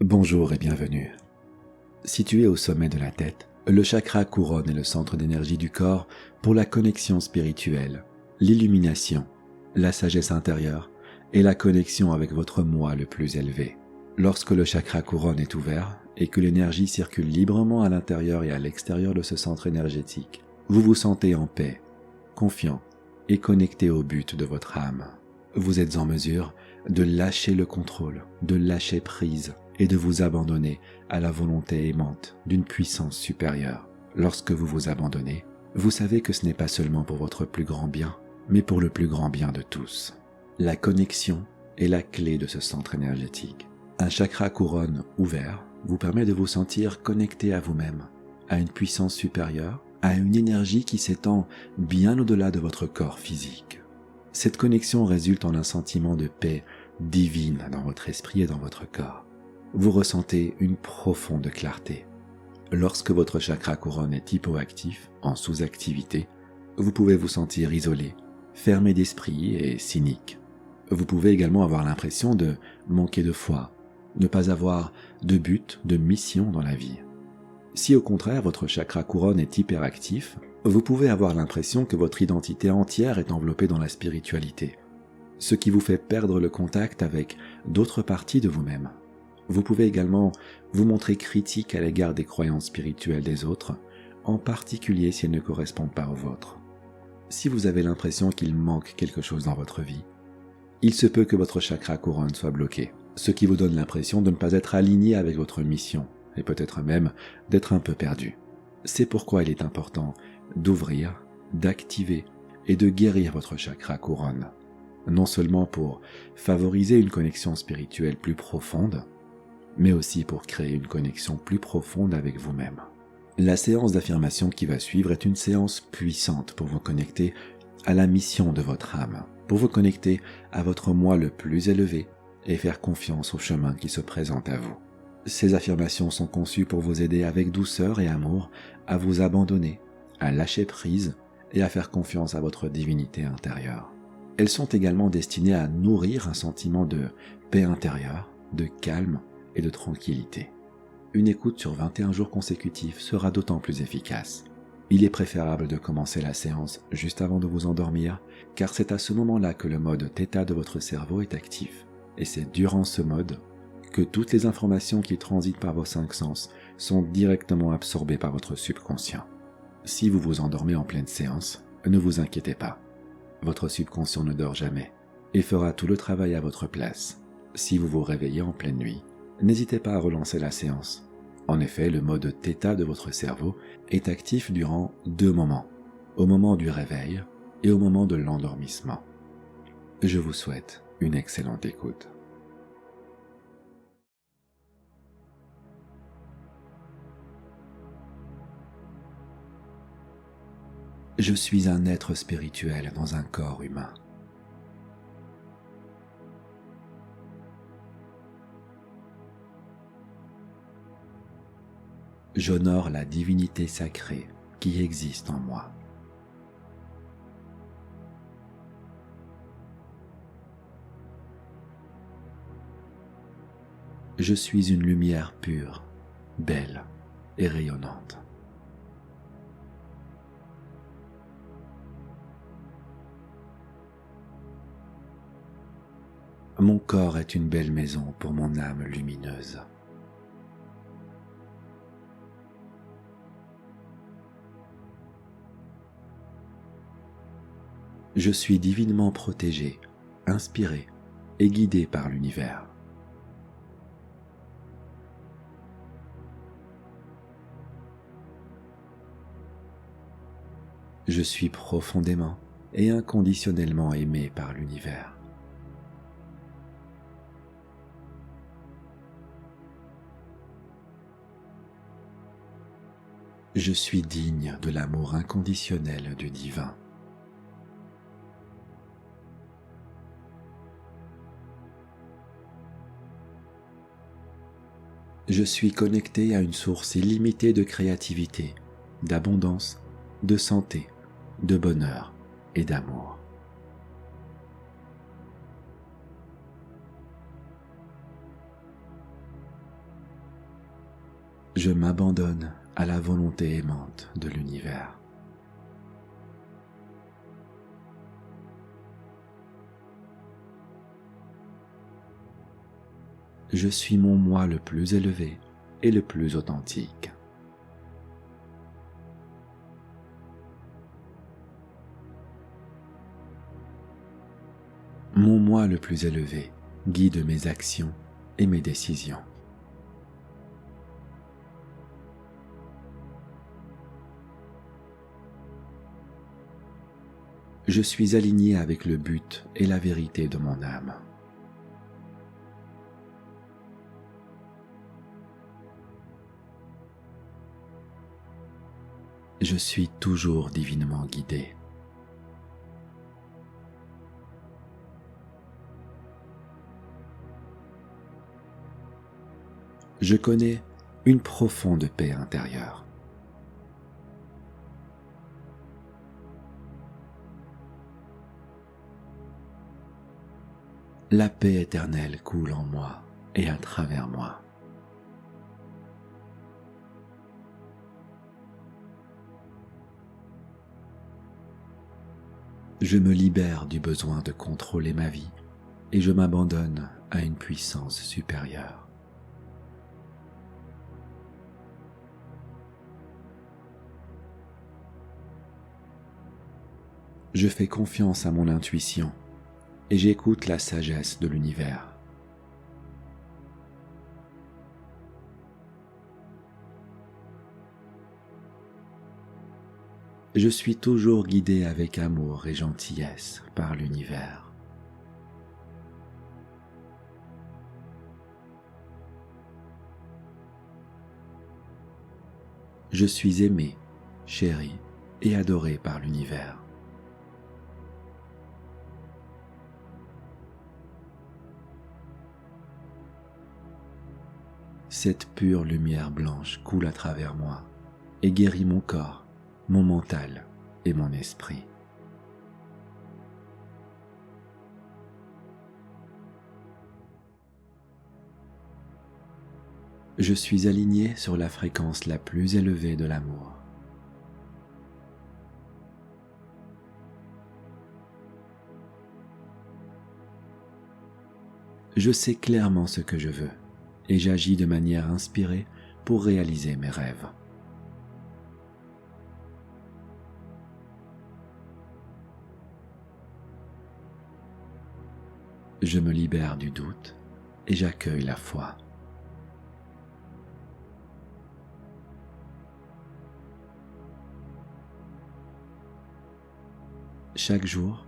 Bonjour et bienvenue. Situé au sommet de la tête, le chakra couronne est le centre d'énergie du corps pour la connexion spirituelle, l'illumination, la sagesse intérieure et la connexion avec votre moi le plus élevé. Lorsque le chakra couronne est ouvert et que l'énergie circule librement à l'intérieur et à l'extérieur de ce centre énergétique, vous vous sentez en paix, confiant et connecté au but de votre âme. Vous êtes en mesure de lâcher le contrôle, de lâcher prise et de vous abandonner à la volonté aimante d'une puissance supérieure. Lorsque vous vous abandonnez, vous savez que ce n'est pas seulement pour votre plus grand bien, mais pour le plus grand bien de tous. La connexion est la clé de ce centre énergétique. Un chakra couronne ouvert vous permet de vous sentir connecté à vous-même, à une puissance supérieure, à une énergie qui s'étend bien au-delà de votre corps physique. Cette connexion résulte en un sentiment de paix divine dans votre esprit et dans votre corps. Vous ressentez une profonde clarté. Lorsque votre chakra couronne est hypoactif, en sous-activité, vous pouvez vous sentir isolé, fermé d'esprit et cynique. Vous pouvez également avoir l'impression de manquer de foi, ne pas avoir de but, de mission dans la vie. Si au contraire votre chakra couronne est hyperactif, vous pouvez avoir l'impression que votre identité entière est enveloppée dans la spiritualité, ce qui vous fait perdre le contact avec d'autres parties de vous-même. Vous pouvez également vous montrer critique à l'égard des croyances spirituelles des autres, en particulier si elles ne correspondent pas aux vôtres. Si vous avez l'impression qu'il manque quelque chose dans votre vie, il se peut que votre chakra couronne soit bloqué, ce qui vous donne l'impression de ne pas être aligné avec votre mission, et peut-être même d'être un peu perdu. C'est pourquoi il est important d'ouvrir, d'activer et de guérir votre chakra couronne, non seulement pour favoriser une connexion spirituelle plus profonde, mais aussi pour créer une connexion plus profonde avec vous-même. La séance d'affirmation qui va suivre est une séance puissante pour vous connecter à la mission de votre âme, pour vous connecter à votre moi le plus élevé et faire confiance au chemin qui se présente à vous. Ces affirmations sont conçues pour vous aider avec douceur et amour à vous abandonner, à lâcher prise et à faire confiance à votre divinité intérieure. Elles sont également destinées à nourrir un sentiment de paix intérieure, de calme et de tranquillité. Une écoute sur 21 jours consécutifs sera d'autant plus efficace. Il est préférable de commencer la séance juste avant de vous endormir, car c'est à ce moment-là que le mode θ de votre cerveau est actif, et c'est durant ce mode que toutes les informations qui transitent par vos 5 sens sont directement absorbées par votre subconscient. Si vous vous endormez en pleine séance, ne vous inquiétez pas. Votre subconscient ne dort jamais et fera tout le travail à votre place. Si vous vous réveillez en pleine nuit, n'hésitez pas à relancer la séance. En effet, le mode θ de votre cerveau est actif durant 2 moments, au moment du réveil et au moment de l'endormissement. Je vous souhaite une excellente écoute. Je suis un être spirituel dans un corps humain. J'honore la divinité sacrée qui existe en moi. Je suis une lumière pure, belle et rayonnante. Mon corps est une belle maison pour mon âme lumineuse. Je suis divinement protégé, inspiré et guidé par l'univers. Je suis profondément et inconditionnellement aimé par l'univers. Je suis digne de l'amour inconditionnel du divin. Je suis connecté à une source illimitée de créativité, d'abondance, de santé, de bonheur et d'amour. Je m'abandonne à la volonté aimante de l'univers. Je suis mon moi le plus élevé et le plus authentique. Mon moi le plus élevé guide mes actions et mes décisions. Je suis aligné avec le but et la vérité de mon âme. Je suis toujours divinement guidé. Je connais une profonde paix intérieure. La paix éternelle coule en moi et à travers moi. Je me libère du besoin de contrôler ma vie et je m'abandonne à une puissance supérieure. Je fais confiance à mon intuition et j'écoute la sagesse de l'univers. Je suis toujours guidé avec amour et gentillesse par l'univers. Je suis aimé, chéri et adoré par l'univers. Cette pure lumière blanche coule à travers moi et guérit mon corps, mon mental et mon esprit. Je suis aligné sur la fréquence la plus élevée de l'amour. Je sais clairement ce que je veux et j'agis de manière inspirée pour réaliser mes rêves. Je me libère du doute et j'accueille la foi. Chaque jour,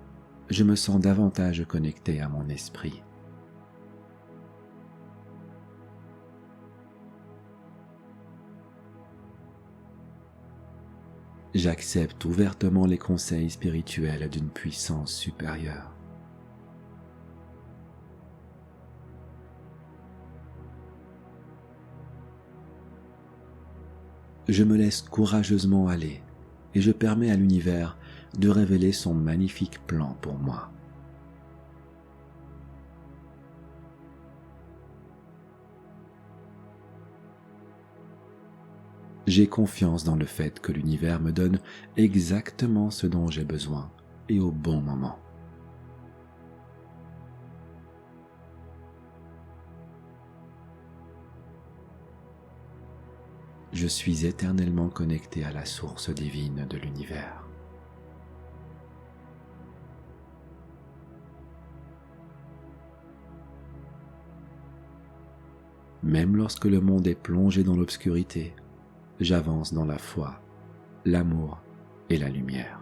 je me sens davantage connecté à mon esprit. J'accepte ouvertement les conseils spirituels d'une puissance supérieure. Je me laisse courageusement aller et je permets à l'univers de révéler son magnifique plan pour moi. J'ai confiance dans le fait que l'univers me donne exactement ce dont j'ai besoin et au bon moment. Je suis éternellement connecté à la source divine de l'univers. Même lorsque le monde est plongé dans l'obscurité, j'avance dans la foi, l'amour et la lumière.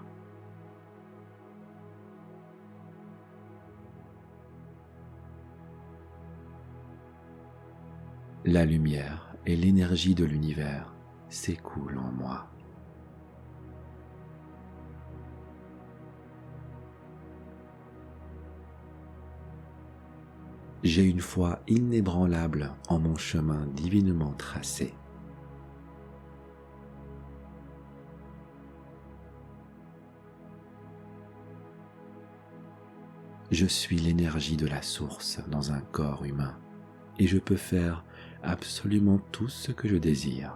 La lumière et l'énergie de l'univers s'écoulent en moi. J'ai une foi inébranlable en mon chemin divinement tracé. Je suis l'énergie de la source dans un corps humain et je peux faire absolument tout ce que je désire.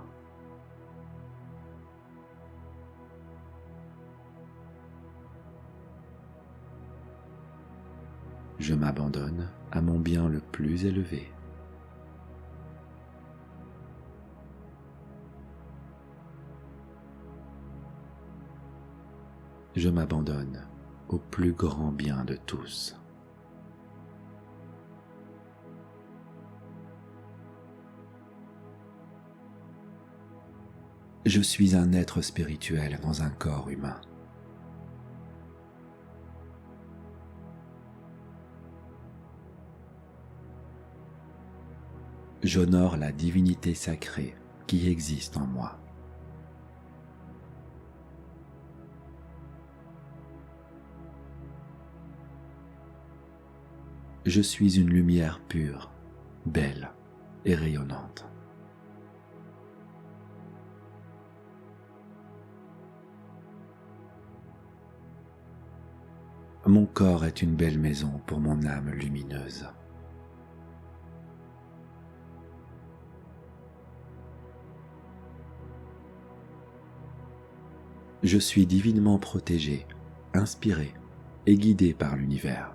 Je m'abandonne à mon bien le plus élevé. Je m'abandonne au plus grand bien de tous. Je suis un être spirituel dans un corps humain. J'honore la divinité sacrée qui existe en moi. Je suis une lumière pure, belle et rayonnante. Mon corps est une belle maison pour mon âme lumineuse. Je suis divinement protégé, inspiré et guidé par l'univers.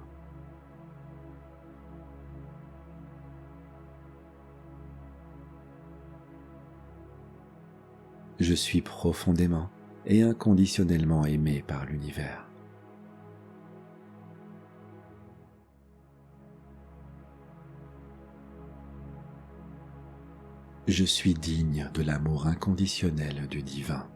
Je suis profondément et inconditionnellement aimé par l'univers. Je suis digne de l'amour inconditionnel du divin.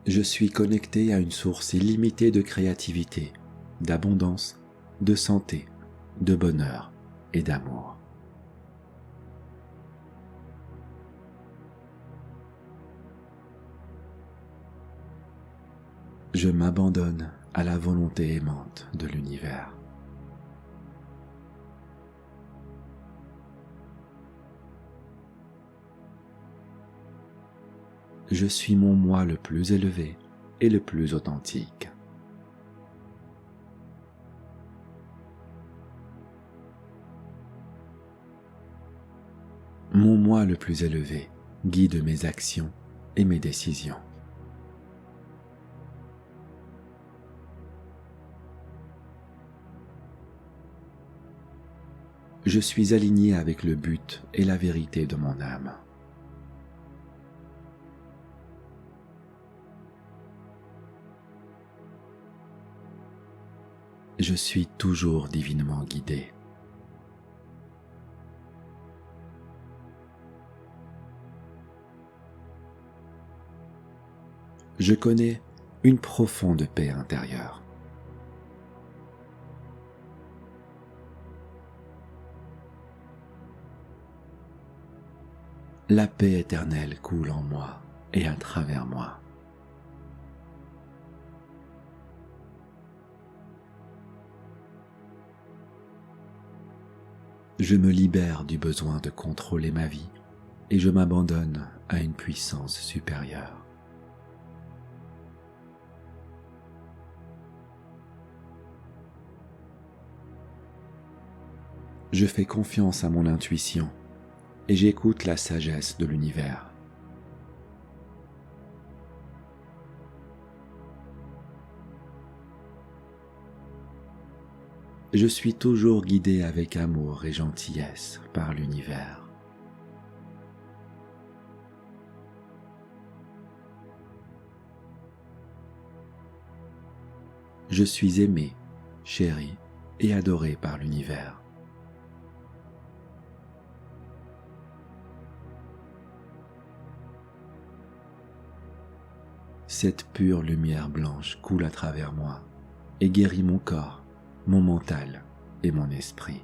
Je suis connecté à une source illimitée de créativité, d'abondance, de santé, de bonheur et d'amour. Je m'abandonne à la volonté aimante de l'univers. Je suis mon moi le plus élevé et le plus authentique. Mon moi le plus élevé guide mes actions et mes décisions. Je suis aligné avec le but et la vérité de mon âme. Je suis toujours divinement guidé. Je connais une profonde paix intérieure. La paix éternelle coule en moi et à travers moi. Je me libère du besoin de contrôler ma vie et je m'abandonne à une puissance supérieure. Je fais confiance à mon intuition et j'écoute la sagesse de l'univers. Je suis toujours guidé avec amour et gentillesse par l'univers. Je suis aimé, chéri et adoré par l'univers. Cette pure lumière blanche coule à travers moi et guérit mon corps, mon mental et mon esprit.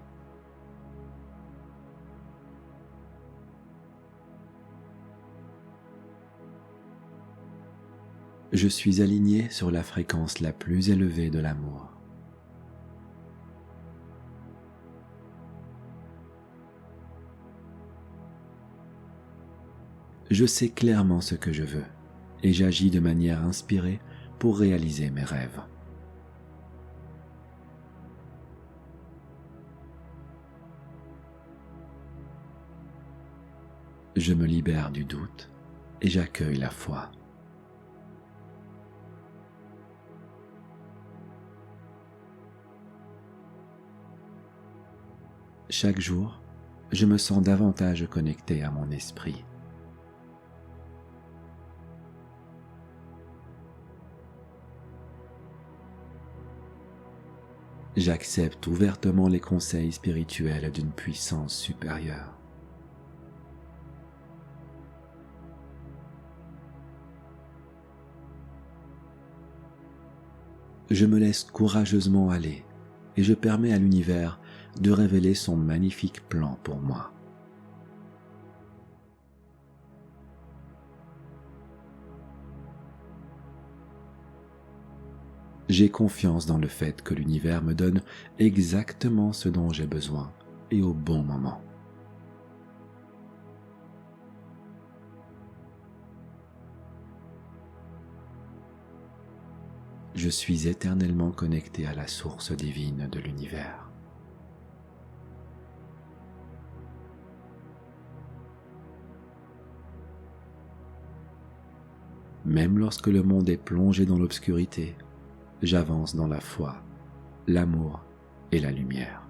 Je suis aligné sur la fréquence la plus élevée de l'amour. Je sais clairement ce que je veux et j'agis de manière inspirée pour réaliser mes rêves. Je me libère du doute et j'accueille la foi. Chaque jour, je me sens davantage connecté à mon esprit. J'accepte ouvertement les conseils spirituels d'une puissance supérieure. Je me laisse courageusement aller et je permets à l'univers de révéler son magnifique plan pour moi. J'ai confiance dans le fait que l'univers me donne exactement ce dont j'ai besoin et au bon moment. Je suis éternellement connecté à la source divine de l'univers. Même lorsque le monde est plongé dans l'obscurité, j'avance dans la foi, l'amour et la lumière.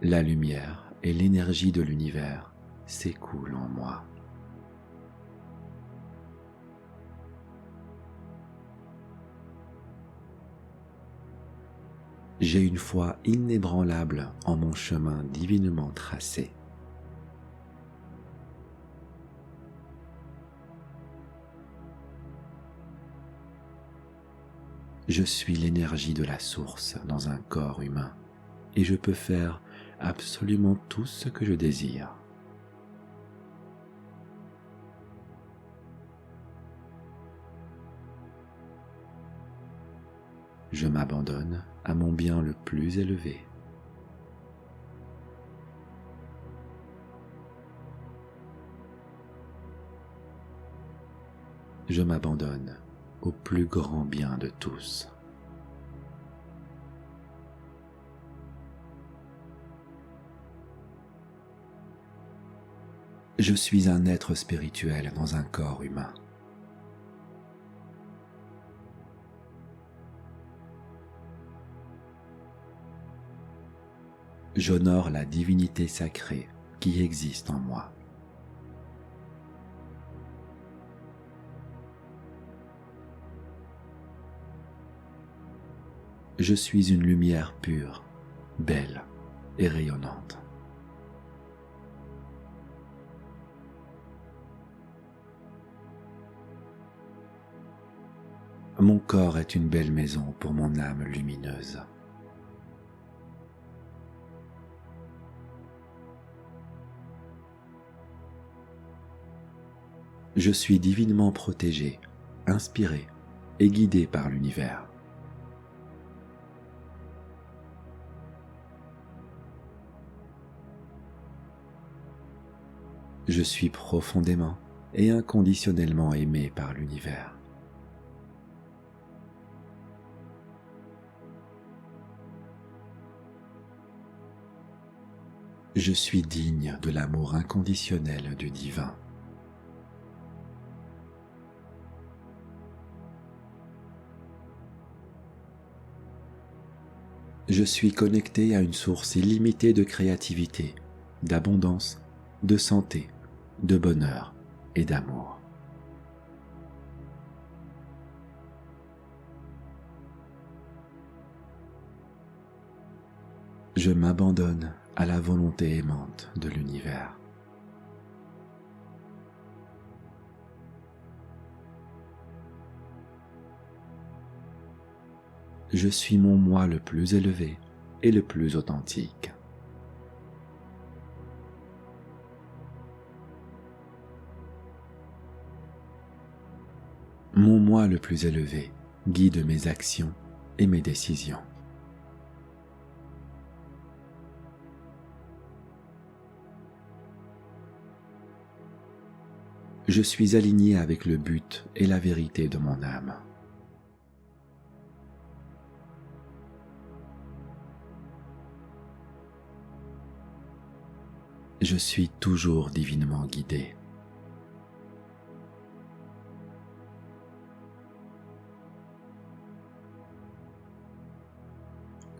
La lumière et l'énergie de l'univers s'écoulent en moi. J'ai une foi inébranlable en mon chemin divinement tracé. Je suis l'énergie de la source dans un corps humain et je peux faire absolument tout ce que je désire. Je m'abandonne à mon bien le plus élevé. Je m'abandonne au plus grand bien de tous. Je suis un être spirituel dans un corps humain. J'honore la divinité sacrée qui existe en moi. Je suis une lumière pure, belle et rayonnante. Mon corps est une belle maison pour mon âme lumineuse. Je suis divinement protégé, inspiré et guidé par l'univers. Je suis profondément et inconditionnellement aimé par l'univers. Je suis digne de l'amour inconditionnel du divin. Je suis connecté à une source illimitée de créativité, d'abondance, de santé, de bonheur et d'amour. Je m'abandonne à la volonté aimante de l'univers. Je suis mon moi le plus élevé et le plus authentique. Mon moi le plus élevé guide mes actions et mes décisions. Je suis aligné avec le but et la vérité de mon âme. Je suis toujours divinement guidé.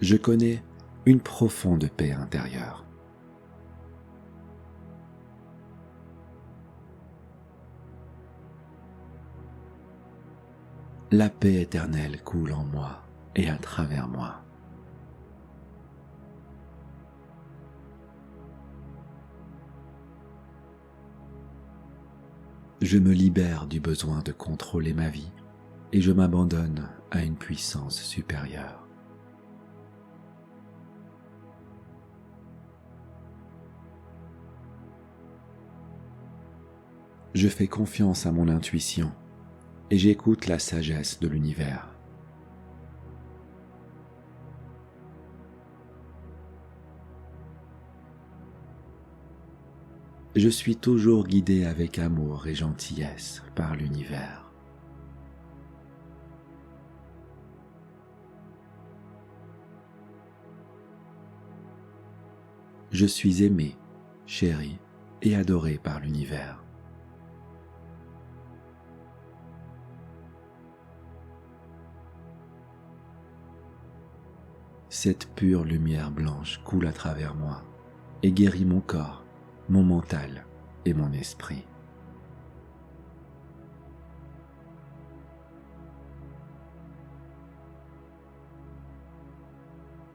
Je connais une profonde paix intérieure. La paix éternelle coule en moi et à travers moi. Je me libère du besoin de contrôler ma vie et je m'abandonne à une puissance supérieure. Je fais confiance à mon intuition et j'écoute la sagesse de l'univers. Je suis toujours guidé avec amour et gentillesse par l'univers. Je suis aimé, chéri et adoré par l'univers. Cette pure lumière blanche coule à travers moi et guérit mon corps, mon mental et mon esprit.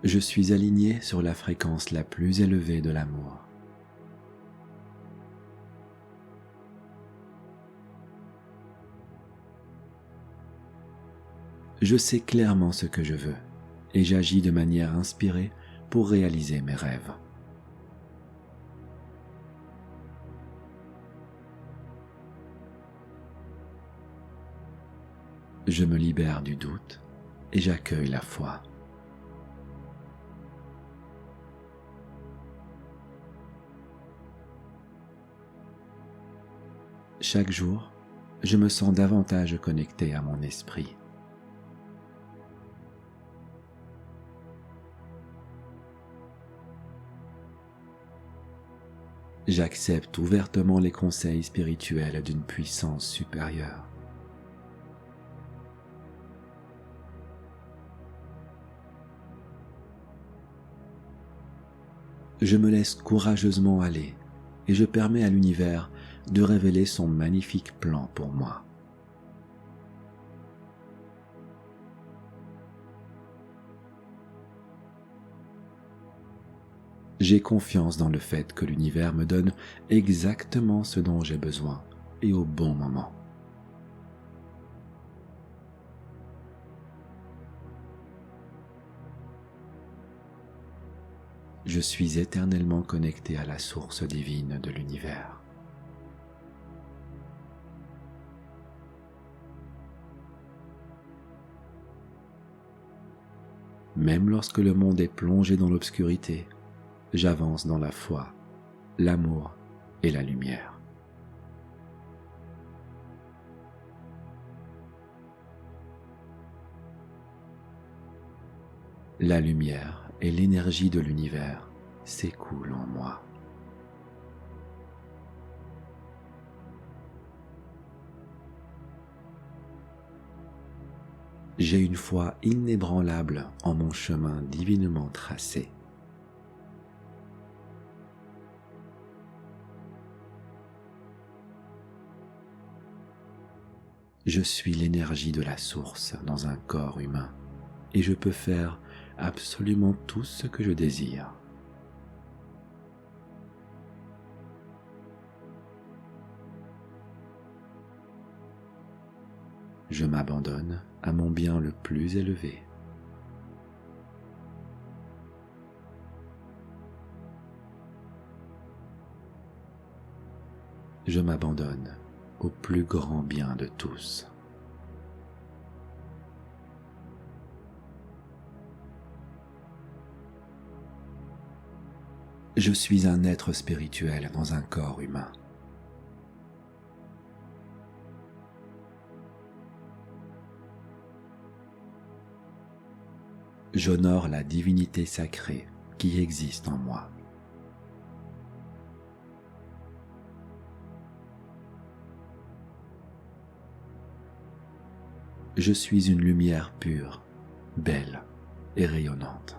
Je suis aligné sur la fréquence la plus élevée de l'amour. Je sais clairement ce que je veux et j'agis de manière inspirée pour réaliser mes rêves. Je me libère du doute et j'accueille la foi. Chaque jour, je me sens davantage connecté à mon esprit. J'accepte ouvertement les conseils spirituels d'une puissance supérieure. Je me laisse courageusement aller et je permets à l'univers de révéler son magnifique plan pour moi. J'ai confiance dans le fait que l'univers me donne exactement ce dont j'ai besoin et au bon moment. Je suis éternellement connecté à la source divine de l'univers. Même lorsque le monde est plongé dans l'obscurité, j'avance dans la foi, l'amour et la lumière. La lumière et l'énergie de l'univers s'écoulent en moi. J'ai une foi inébranlable en mon chemin divinement tracé. Je suis l'énergie de la source dans un corps humain et je peux faire absolument tout ce que je désire. Je m'abandonne à mon bien le plus élevé. Je m'abandonne au plus grand bien de tous. Je suis un être spirituel dans un corps humain. J'honore la divinité sacrée qui existe en moi. Je suis une lumière pure, belle et rayonnante.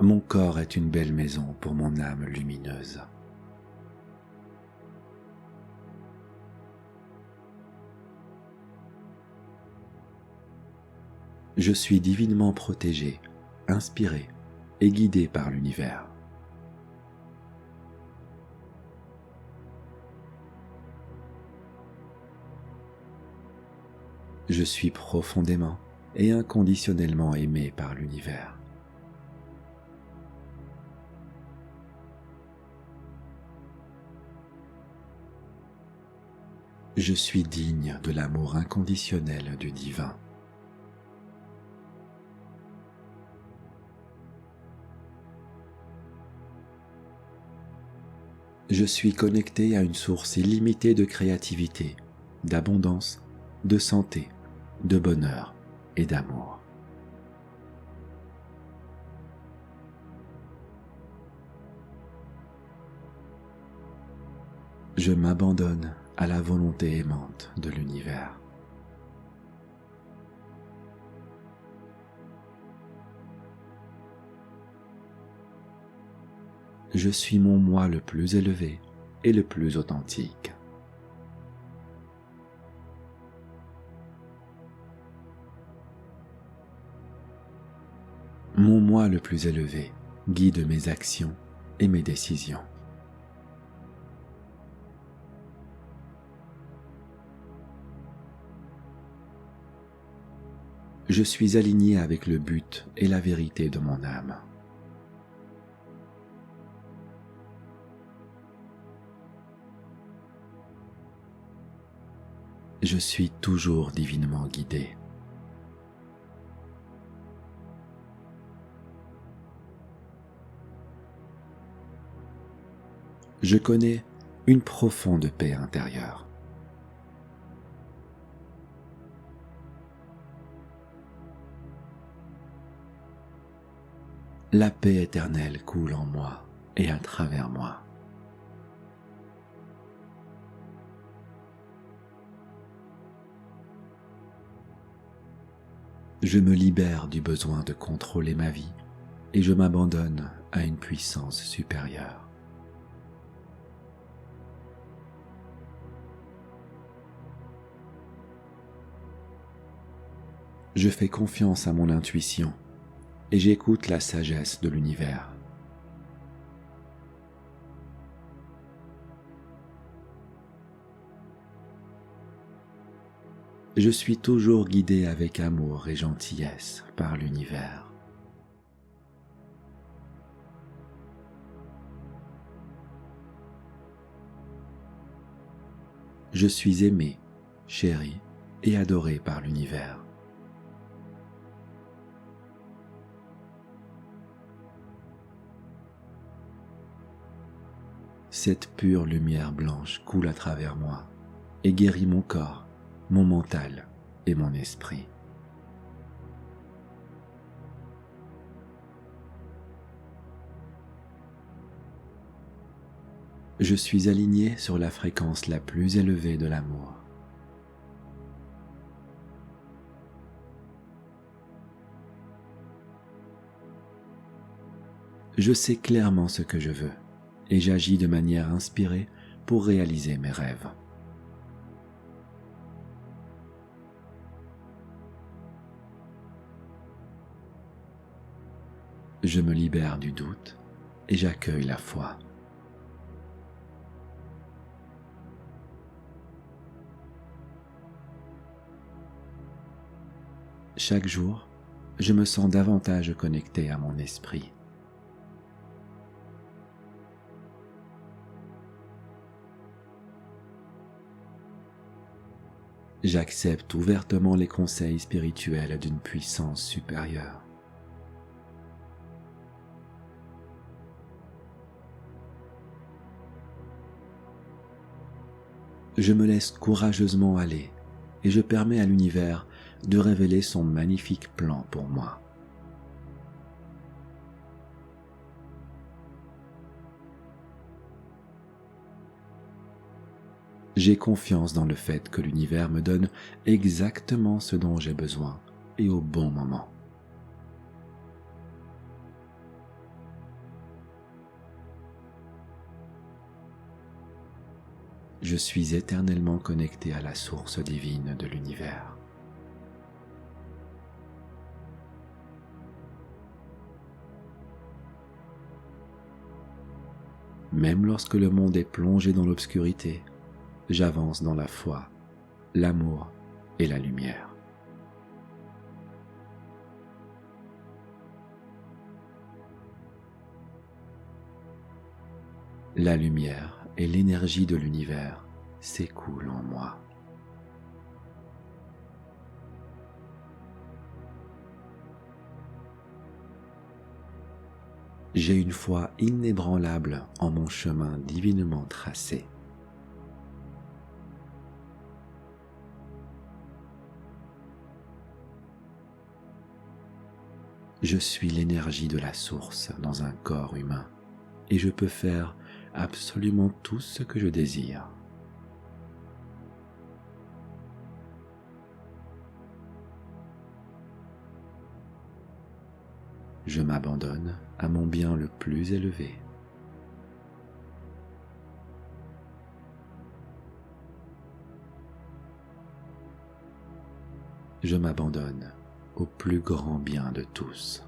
Mon corps est une belle maison pour mon âme lumineuse. Je suis divinement protégé, inspiré et guidé par l'univers. Je suis profondément et inconditionnellement aimé par l'univers. Je suis digne de l'amour inconditionnel du divin. Je suis connecté à une source illimitée de créativité, d'abondance, de santé, de bonheur et d'amour. Je m'abandonne à la volonté aimante de l'univers. Je suis mon moi le plus élevé et le plus authentique. Mon moi le plus élevé guide mes actions et mes décisions. Je suis aligné avec le but et la vérité de mon âme. Je suis toujours divinement guidé. Je connais une profonde paix intérieure. La paix éternelle coule en moi et à travers moi. Je me libère du besoin de contrôler ma vie et je m'abandonne à une puissance supérieure. Je fais confiance à mon intuition et j'écoute la sagesse de l'univers. Je suis toujours guidé avec amour et gentillesse par l'univers. Je suis aimé, chéri et adoré par l'univers. Cette pure lumière blanche coule à travers moi et guérit mon corps, mon mental et mon esprit. Je suis aligné sur la fréquence la plus élevée de l'amour. Je sais clairement ce que je veux et j'agis de manière inspirée pour réaliser mes rêves. Je me libère du doute et j'accueille la foi. Chaque jour, je me sens davantage connecté à mon esprit. J'accepte ouvertement les conseils spirituels d'une puissance supérieure. Je me laisse courageusement aller et je permets à l'univers de révéler son magnifique plan pour moi. J'ai confiance dans le fait que l'univers me donne exactement ce dont j'ai besoin et au bon moment. Je suis éternellement connecté à la source divine de l'univers. Même lorsque le monde est plongé dans l'obscurité, j'avance dans la foi, l'amour et la lumière. La lumière et l'énergie de l'univers s'écoulent en moi. J'ai une foi inébranlable en mon chemin divinement tracé. Je suis l'énergie de la source dans un corps humain et je peux faire absolument tout ce que je désire. Je m'abandonne à mon bien le plus élevé. Je m'abandonne au plus grand bien de tous.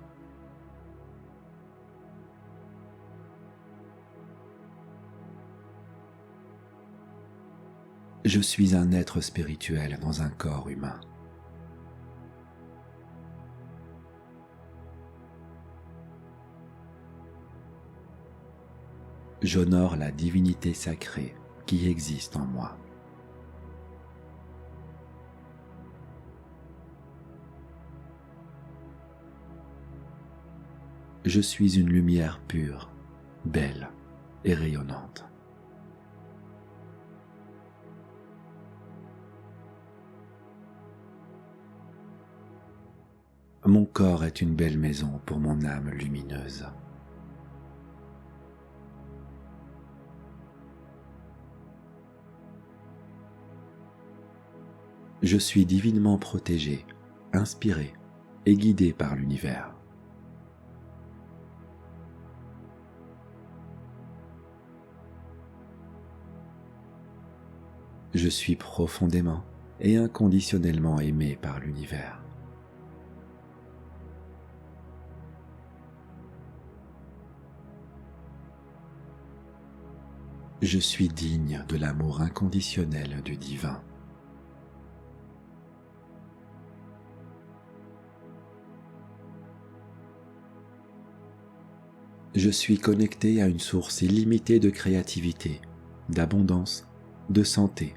Je suis un être spirituel dans un corps humain. J'honore la divinité sacrée qui existe en moi. Je suis une lumière pure, belle et rayonnante. Mon corps est une belle maison pour mon âme lumineuse. Je suis divinement protégé, inspiré et guidé par l'univers. Je suis profondément et inconditionnellement aimé par l'univers. Je suis digne de l'amour inconditionnel du divin. Je suis connecté à une source illimitée de créativité, d'abondance, de santé,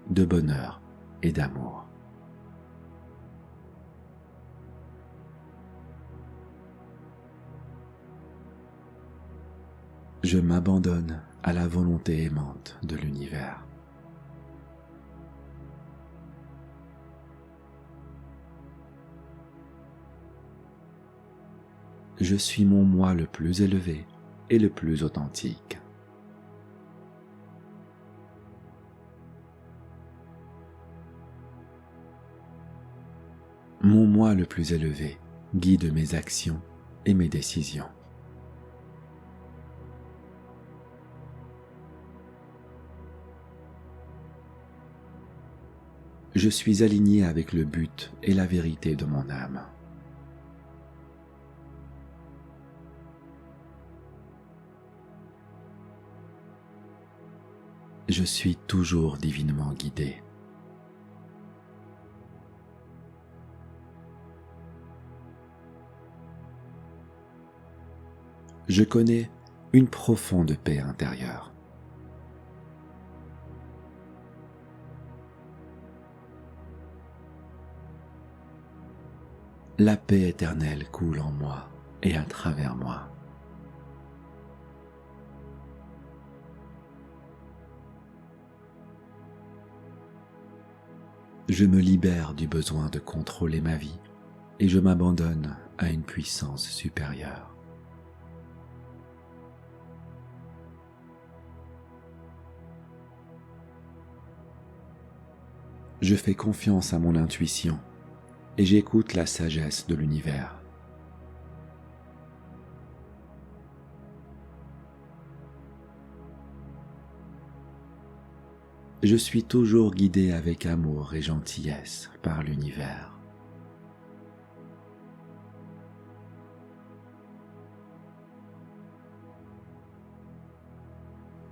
de bonheur et d'amour. Je m'abandonne à la volonté aimante de l'univers. Je suis mon moi le plus élevé et le plus authentique. Mon moi le plus élevé guide mes actions et mes décisions. Je suis aligné avec le but et la vérité de mon âme. Je suis toujours divinement guidé. Je connais une profonde paix intérieure. La paix éternelle coule en moi et à travers moi. Je me libère du besoin de contrôler ma vie et je m'abandonne à une puissance supérieure. Je fais confiance à mon intuition et j'écoute la sagesse de l'univers. Je suis toujours guidé avec amour et gentillesse par l'univers.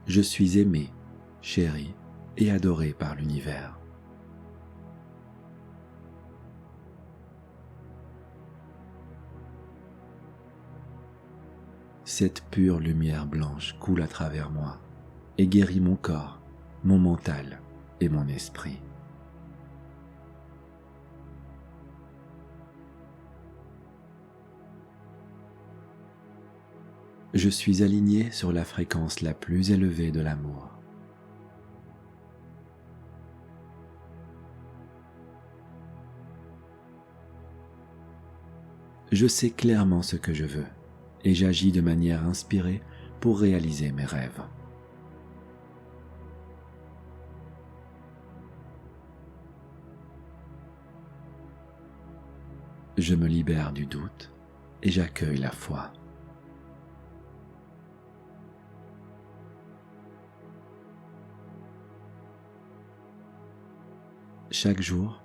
Je suis aimé, chéri et adoré par l'univers. Cette pure lumière blanche coule à travers moi et guérit mon corps, mon mental et mon esprit. Je suis aligné sur la fréquence la plus élevée de l'amour. Je sais clairement ce que je veux et j'agis de manière inspirée pour réaliser mes rêves. Je me libère du doute et j'accueille la foi. Chaque jour,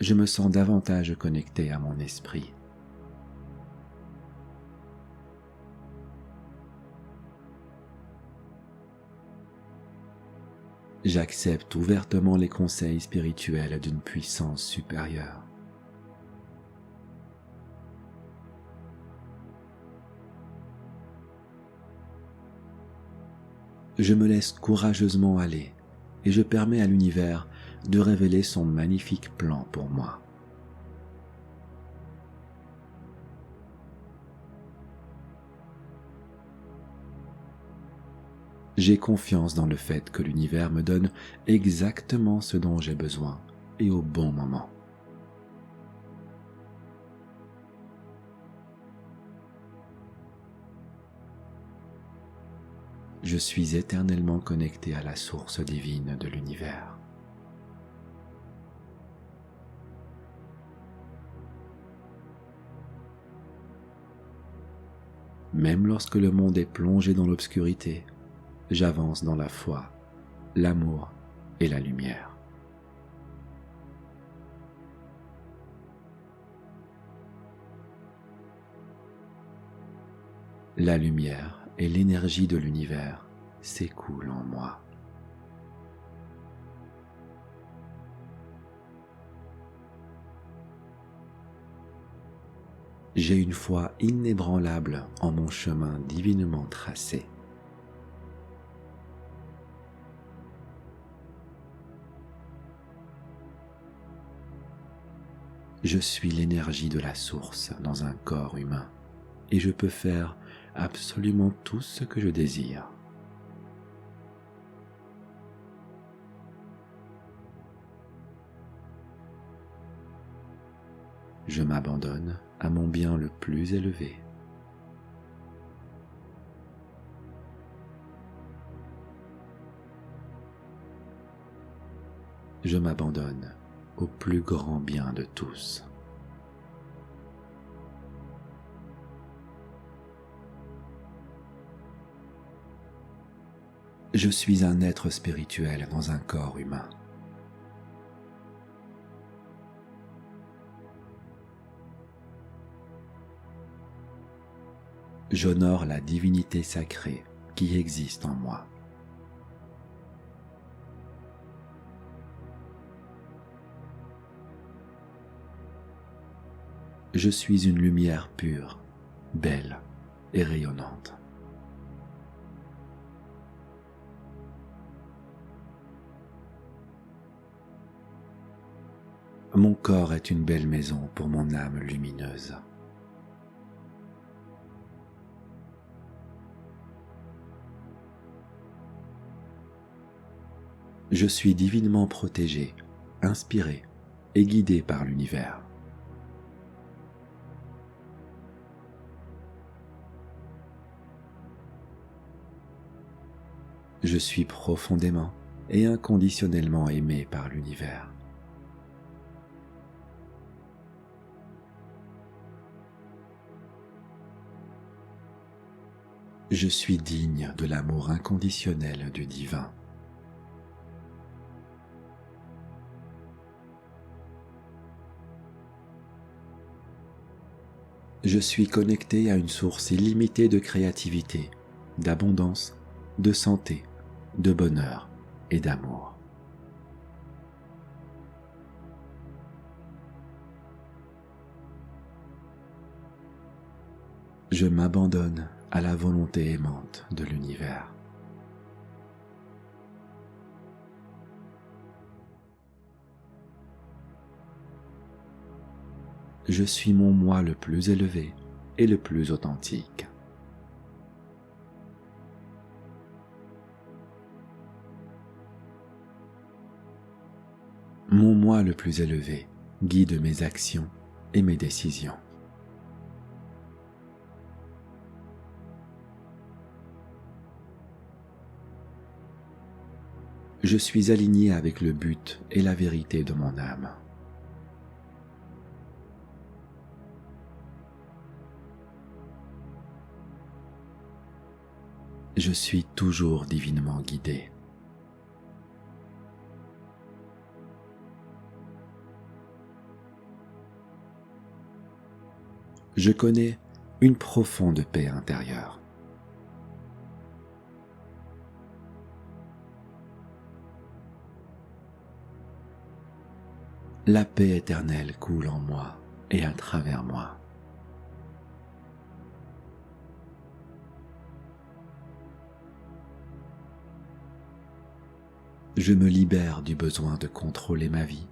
je me sens davantage connecté à mon esprit. J'accepte ouvertement les conseils spirituels d'une puissance supérieure. Je me laisse courageusement aller et je permets à l'univers de révéler son magnifique plan pour moi. J'ai confiance dans le fait que l'univers me donne exactement ce dont j'ai besoin et au bon moment. Je suis éternellement connecté à la source divine de l'univers. Même lorsque le monde est plongé dans l'obscurité, j'avance dans la foi, l'amour et la lumière. La lumière et l'énergie de l'univers s'écoulent en moi. J'ai une foi inébranlable en mon chemin divinement tracé. Je suis l'énergie de la source dans un corps humain et je peux faire absolument tout ce que je désire. Je m'abandonne à mon bien le plus élevé. Je m'abandonne au plus grand bien de tous. Je suis un être spirituel dans un corps humain. J'honore la divinité sacrée qui existe en moi. Je suis une lumière pure, belle et rayonnante. Mon corps est une belle maison pour mon âme lumineuse. Je suis divinement protégé, inspiré et guidé par l'univers. Je suis profondément et inconditionnellement aimé par l'univers. Je suis digne de l'amour inconditionnel du divin. Je suis connecté à une source illimitée de créativité, d'abondance, de santé, de bonheur et d'amour. Je m'abandonne à la volonté aimante de l'univers. Je suis mon moi le plus élevé et le plus authentique. Mon moi le plus élevé guide mes actions et mes décisions. Je suis aligné avec le but et la vérité de mon âme. Je suis toujours divinement guidé. Je connais une profonde paix intérieure. La paix éternelle coule en moi et à travers moi. Je me libère du besoin de contrôler ma vie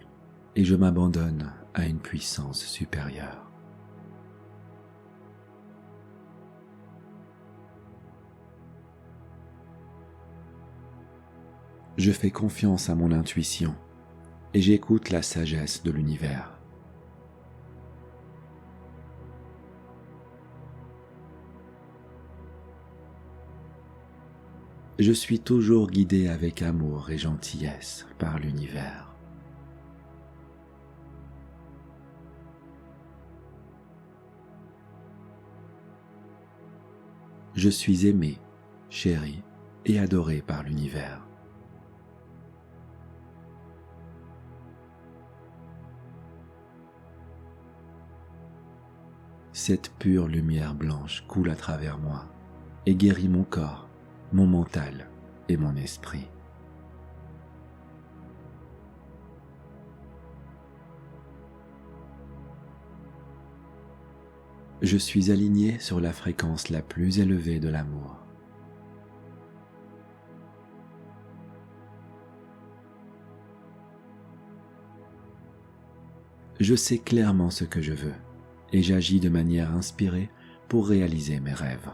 et je m'abandonne à une puissance supérieure. Je fais confiance à mon intuition et j'écoute la sagesse de l'univers. Je suis toujours guidé avec amour et gentillesse par l'univers. Je suis aimé, chéri et adoré par l'univers. Cette pure lumière blanche coule à travers moi et guérit mon corps, mon mental et mon esprit. Je suis aligné sur la fréquence la plus élevée de l'amour. Je sais clairement ce que je veux et j'agis de manière inspirée pour réaliser mes rêves.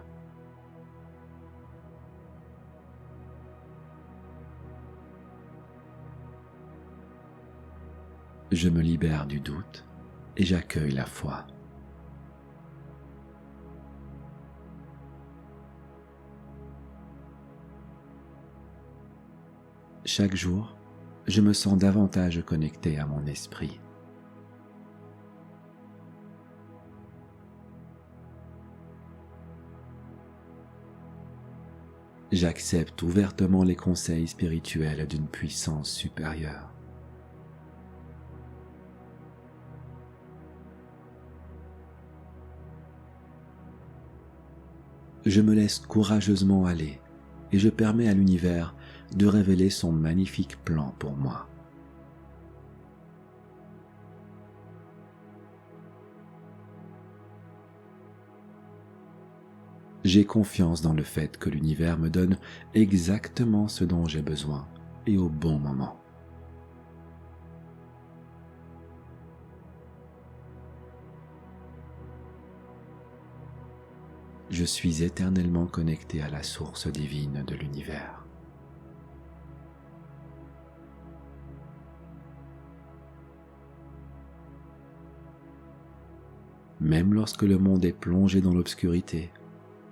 Je me libère du doute et j'accueille la foi. Chaque jour, je me sens davantage connecté à mon esprit. J'accepte ouvertement les conseils spirituels d'une puissance supérieure. Je me laisse courageusement aller et je permets à l'univers de révéler son magnifique plan pour moi. J'ai confiance dans le fait que l'univers me donne exactement ce dont j'ai besoin et au bon moment. Je suis éternellement connecté à la source divine de l'univers. Même lorsque le monde est plongé dans l'obscurité,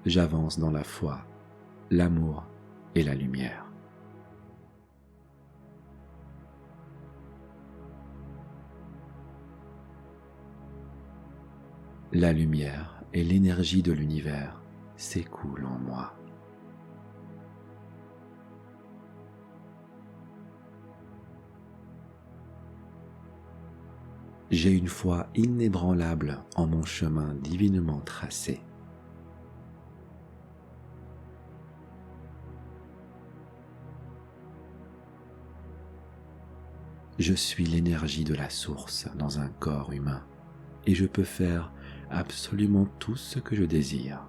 j'avance dans la foi, l'amour et la lumière. La lumière et l'énergie de l'univers s'écoulent en moi. J'ai une foi inébranlable en mon chemin divinement tracé. Je suis l'énergie de la source dans un corps humain et je peux faire absolument tout ce que je désire.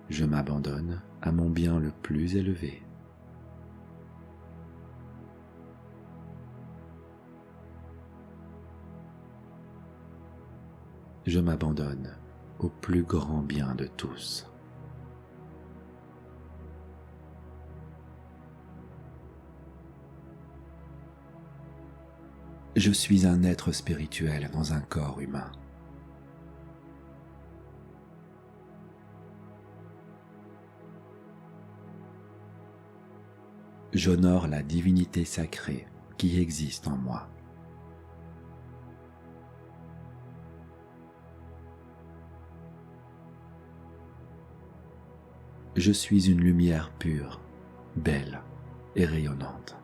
Je m'abandonne à mon bien le plus élevé. Je m'abandonne au plus grand bien de tous. Je suis un être spirituel dans un corps humain. J'honore la divinité sacrée qui existe en moi. Je suis une lumière pure, belle et rayonnante.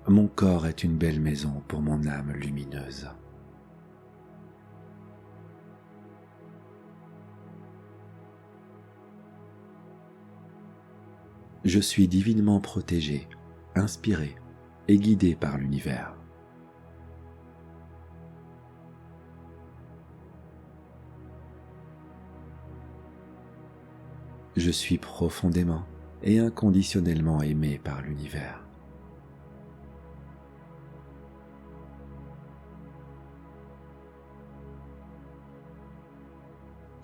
Mon corps est une belle maison pour mon âme lumineuse. Je suis divinement protégé, inspiré et guidé par l'univers. Je suis profondément et inconditionnellement aimé par l'univers.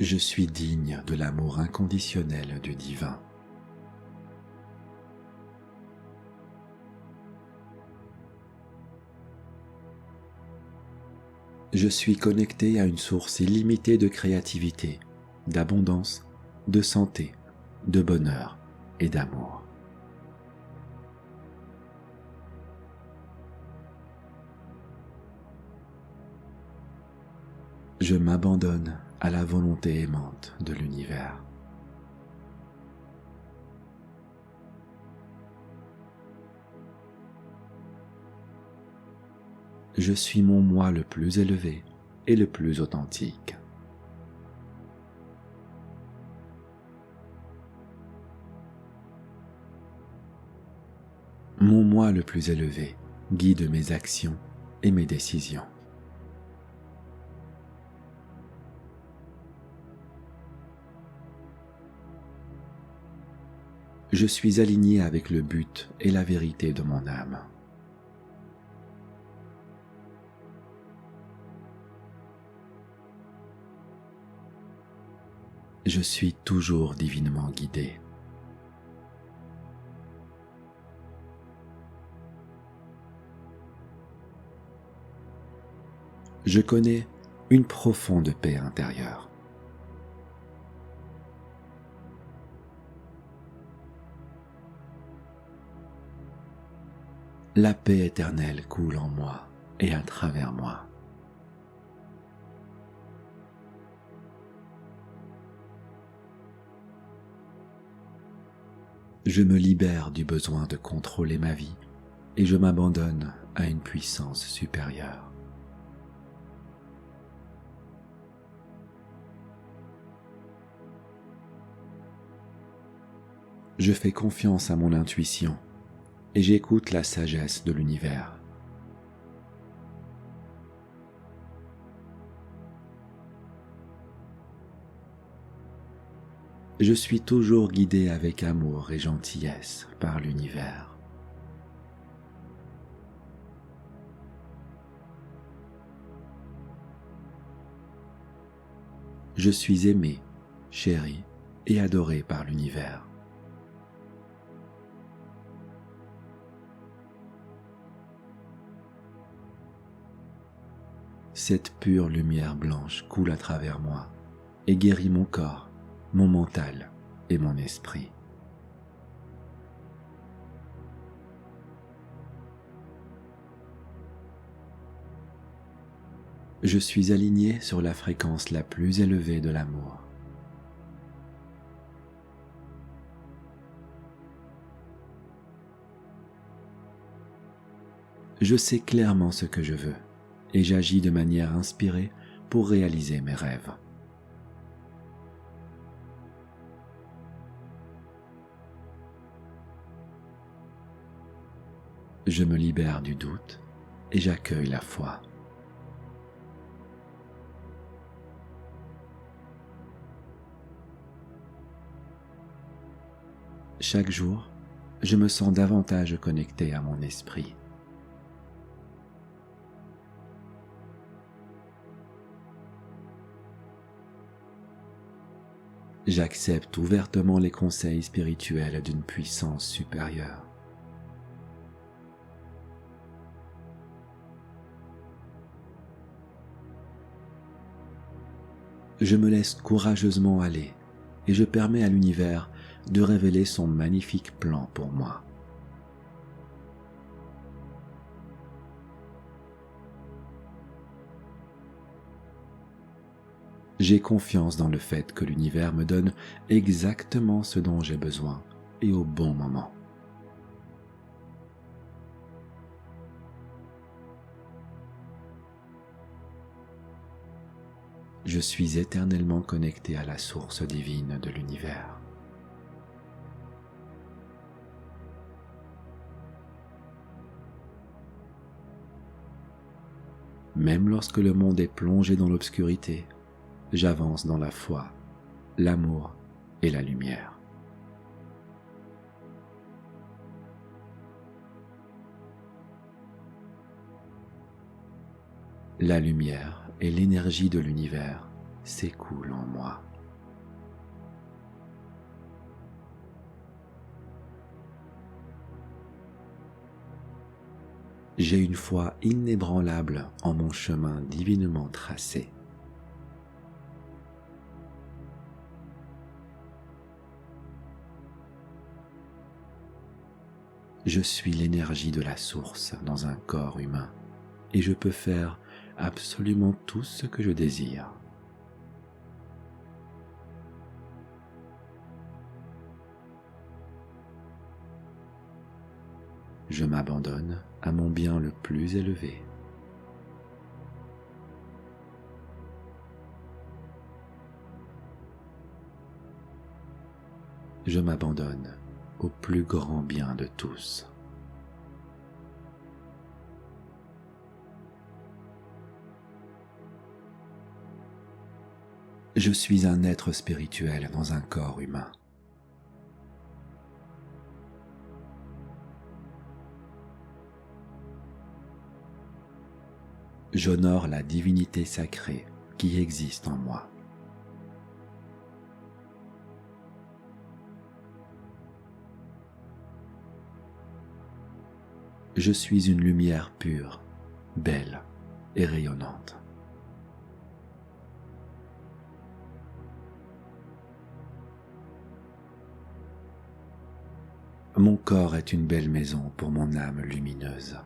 Je suis digne de l'amour inconditionnel du divin. Je suis connecté à une source illimitée de créativité, d'abondance, de santé, de bonheur et d'amour. Je m'abandonne à la volonté aimante de l'univers. Je suis mon moi le plus élevé et le plus authentique. Mon moi le plus élevé guide mes actions et mes décisions. Je suis aligné avec le but et la vérité de mon âme. Je suis toujours divinement guidé. Je connais une profonde paix intérieure. La paix éternelle coule en moi et à travers moi. Je me libère du besoin de contrôler ma vie et je m'abandonne à une puissance supérieure. Je fais confiance à mon intuition et j'écoute la sagesse de l'univers. Je suis toujours guidé avec amour et gentillesse par l'univers. Je suis aimé, chéri et adoré par l'univers. Cette pure lumière blanche coule à travers moi et guérit mon corps, mon mental et mon esprit. Je suis aligné sur la fréquence la plus élevée de l'amour. Je sais clairement ce que je veux et j'agis de manière inspirée pour réaliser mes rêves. Je me libère du doute et j'accueille la foi. Chaque jour, je me sens davantage connecté à mon esprit. J'accepte ouvertement les conseils spirituels d'une puissance supérieure. Je me laisse courageusement aller et je permets à l'univers de révéler son magnifique plan pour moi. J'ai confiance dans le fait que l'univers me donne exactement ce dont j'ai besoin et au bon moment. Je suis éternellement connecté à la source divine de l'univers. Même lorsque le monde est plongé dans l'obscurité, j'avance dans la foi, l'amour et la lumière. La lumière et l'énergie de l'univers s'écoulent en moi. J'ai une foi inébranlable en mon chemin divinement tracé. Je suis l'énergie de la source dans un corps humain et je peux faire absolument tout ce que je désire. Je m'abandonne à mon bien le plus élevé. Je m'abandonne au plus grand bien de tous. Je suis un être spirituel dans un corps humain. J'honore la divinité sacrée qui existe en moi. Je suis une lumière pure, belle et rayonnante. Mon corps est une belle maison pour mon âme lumineuse.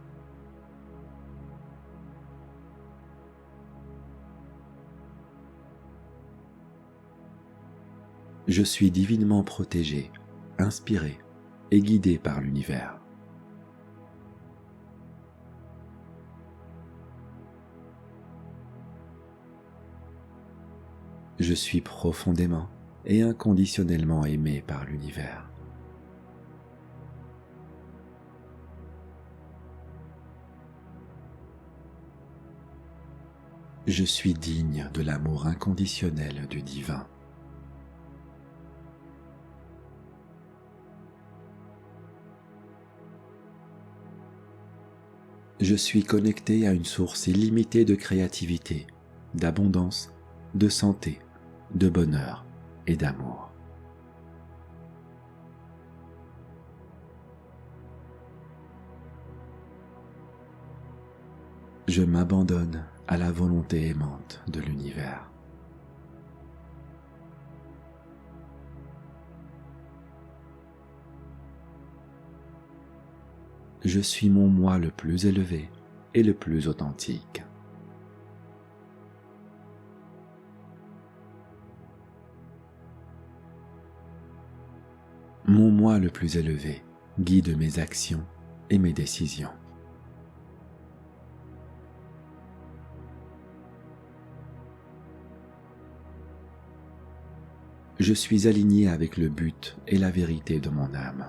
Je suis divinement protégé, inspiré et guidé par l'univers. Je suis profondément et inconditionnellement aimé par l'univers. Je suis digne de l'amour inconditionnel du divin. Je suis connecté à une source illimitée de créativité, d'abondance, de santé, de bonheur et d'amour. Je m'abandonne à la volonté aimante de l'univers. Je suis mon moi le plus élevé et le plus authentique. Mon moi le plus élevé guide mes actions et mes décisions. Je suis aligné avec le but et la vérité de mon âme.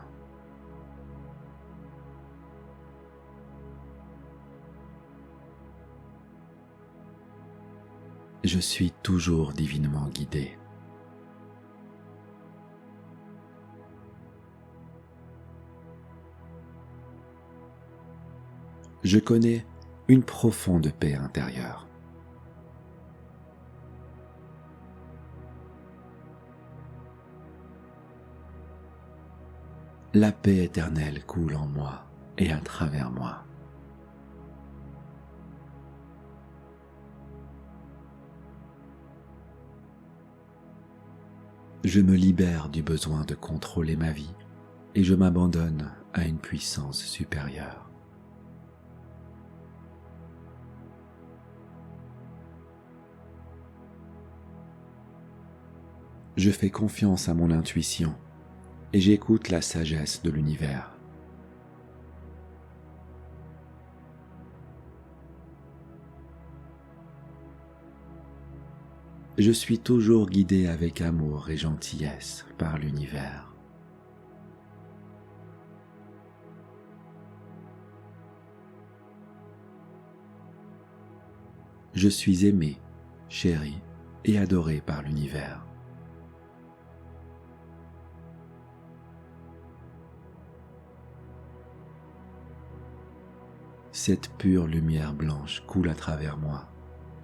Je suis toujours divinement guidé. Je connais une profonde paix intérieure. La paix éternelle coule en moi et à travers moi. Je me libère du besoin de contrôler ma vie et je m'abandonne à une puissance supérieure. Je fais confiance à mon intuition et j'écoute la sagesse de l'univers. Je suis toujours guidé avec amour et gentillesse par l'univers. Je suis aimé, chéri et adoré par l'univers. Cette pure lumière blanche coule à travers moi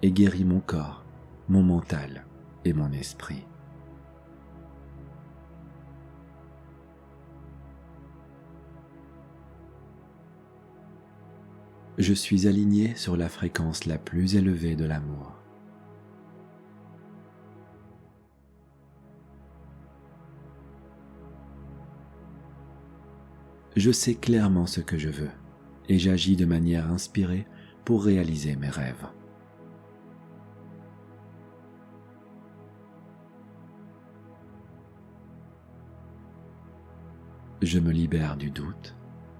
et guérit mon corps, mon mental et mon esprit. Je suis aligné sur la fréquence la plus élevée de l'amour. Je sais clairement ce que je veux et j'agis de manière inspirée pour réaliser mes rêves. Je me libère du doute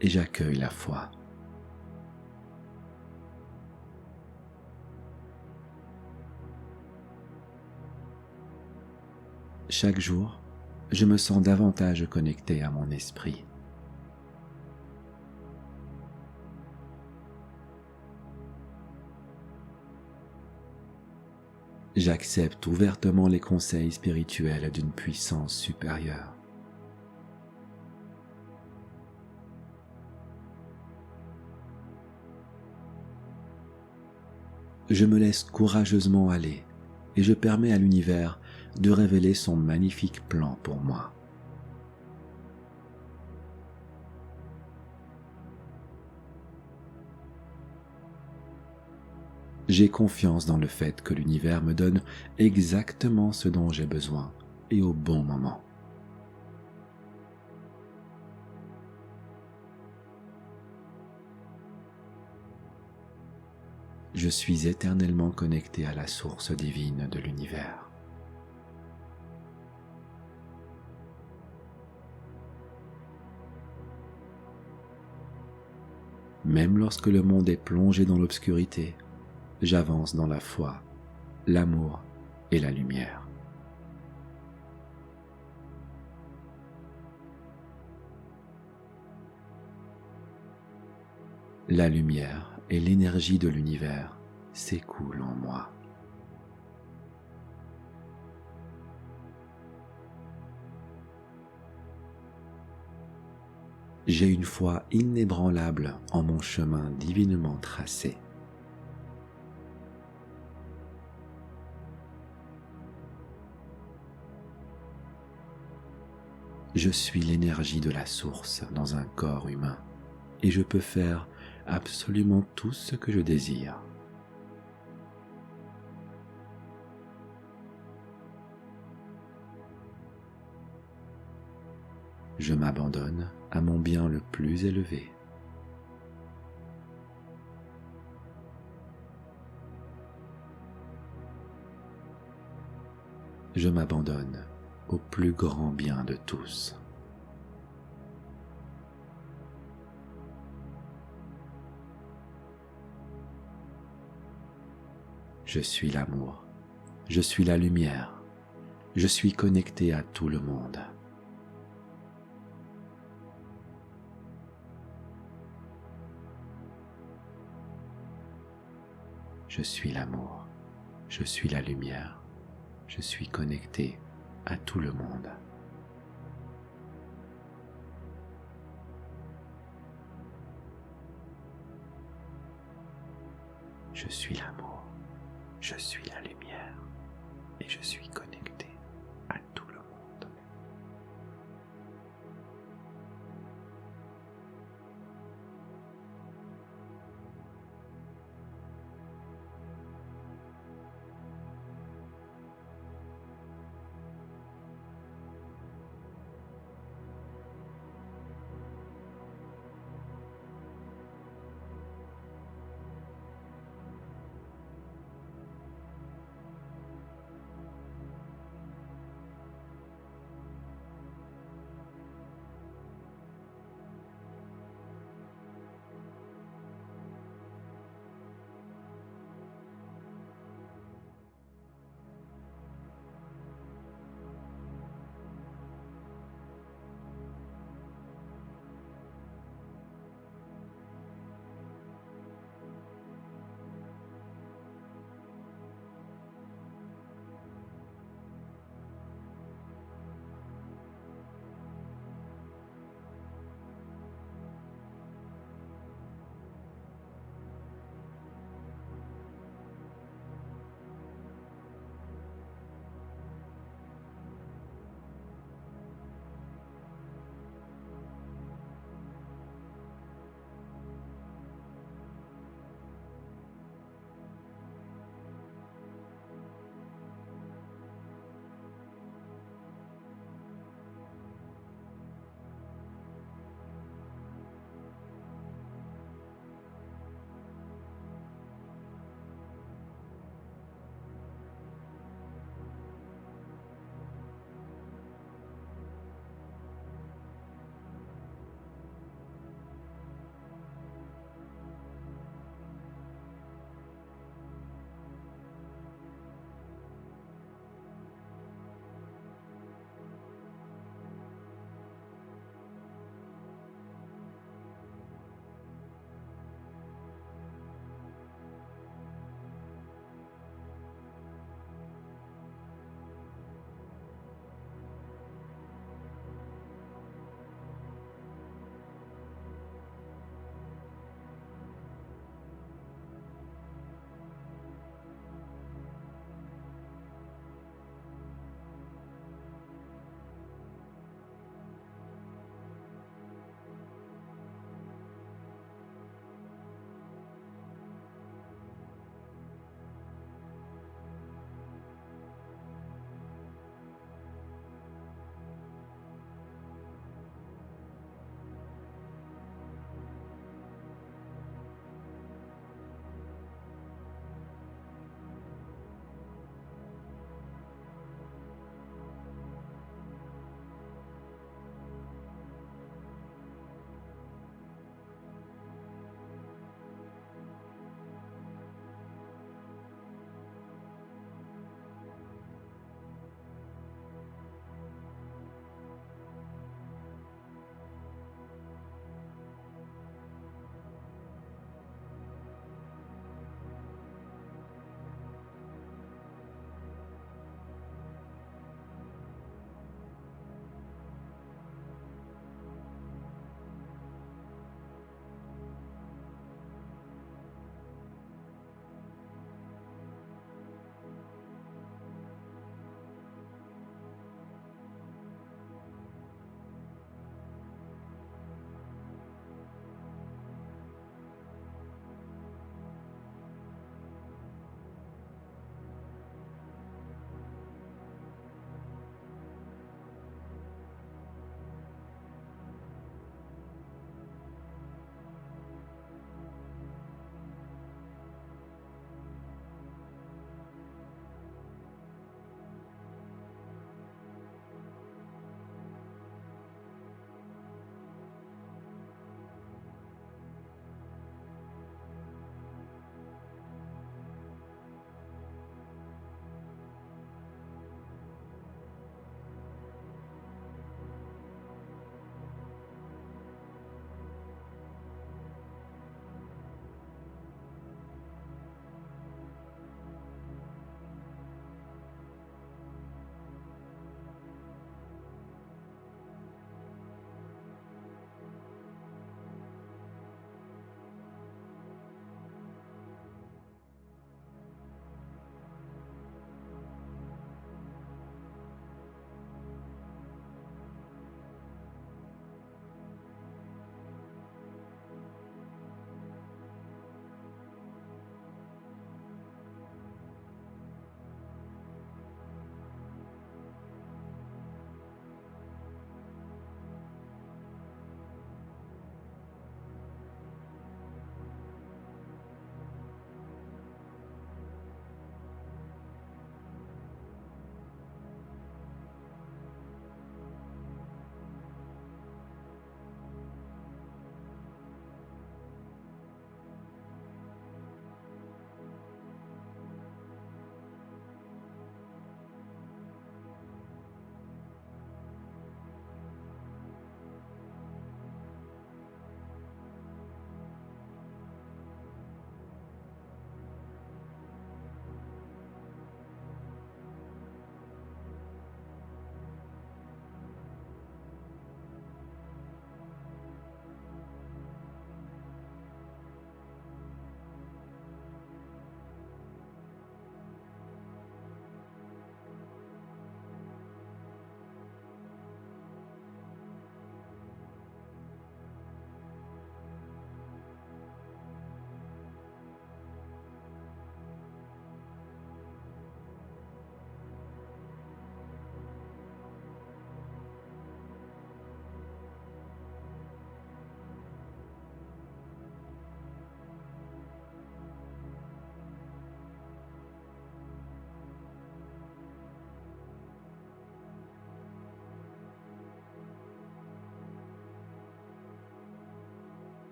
et j'accueille la foi. Chaque jour, je me sens davantage connecté à mon esprit. J'accepte ouvertement les conseils spirituels d'une puissance supérieure. Je me laisse courageusement aller et je permets à l'univers de révéler son magnifique plan pour moi. J'ai confiance dans le fait que l'univers me donne exactement ce dont j'ai besoin et au bon moment. Je suis éternellement connecté à la source divine de l'univers. Même lorsque le monde est plongé dans l'obscurité, j'avance dans la foi, l'amour et la lumière. La lumière et l'énergie de l'univers s'écoulent en moi. J'ai une foi inébranlable en mon chemin divinement tracé. Je suis l'énergie de la source dans un corps humain et je peux faire absolument tout ce que je désire. Je m'abandonne à mon bien le plus élevé. Je m'abandonne au plus grand bien de tous. Je suis l'amour. Je suis la lumière. Je suis connecté à tout le monde. Je suis l'amour. Je suis la lumière. Je suis connecté à tout le monde. Je suis l'amour. Je suis la lumière. Et je suis connecté